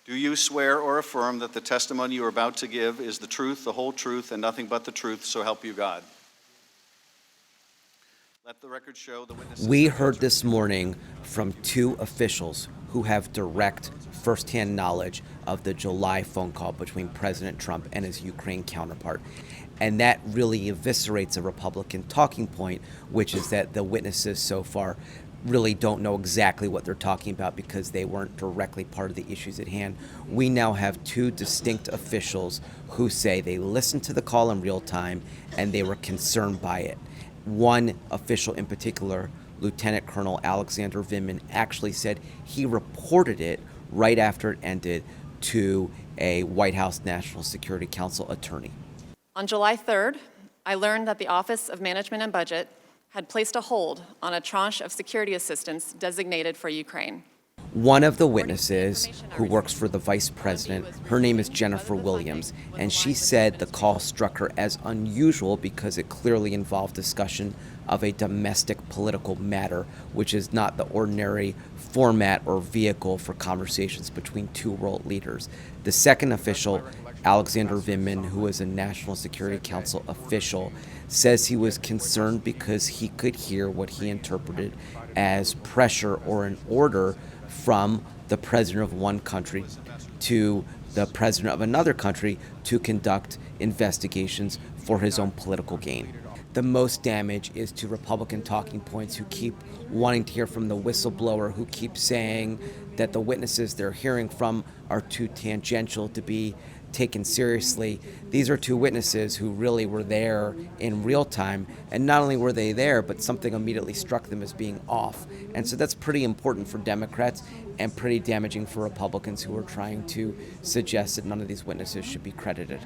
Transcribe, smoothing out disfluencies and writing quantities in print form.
Do you swear or affirm that the testimony you are about to give is the truth, the whole truth, and nothing but the truth, so help you God? Let the record show the witnesses. We heard this morning from two officials who have direct firsthand knowledge of the July phone call between President Trump and his Ukraine counterpart. And that really eviscerates a Republican talking point, which is that the witnesses so far really don't know exactly what they're talking about because they weren't directly part of the issues at hand. We now have two distinct officials who say they listened to the call in real time and they were concerned by it. One official in particular, Lieutenant Colonel Alexander Vindman, actually said he reported it right after it ended to a White House National Security Council attorney. On July 3rd, I learned that the Office of Management and Budget had placed a hold on a tranche of security assistance designated for Ukraine. One of the witnesses who works for the vice president, her name is Jennifer Williams, and she said the call struck her as unusual because it clearly involved discussion of a domestic political matter, which is not the ordinary format or vehicle for conversations between two world leaders. The second official, Alexander Vindman, who is a National Security Council official, says he was concerned because he could hear what he interpreted as pressure or an order from the president of one country to the president of another country to conduct investigations for his own political gain. The most damage is to Republican talking points who keep wanting to hear from the whistleblower, who keep saying that the witnesses they're hearing from are too tangential to be taken seriously. These are two witnesses who really were there in real time, and not only were they there, but something immediately struck them as being off. And so that's pretty important for Democrats and pretty damaging for Republicans who are trying to suggest that none of these witnesses should be credited.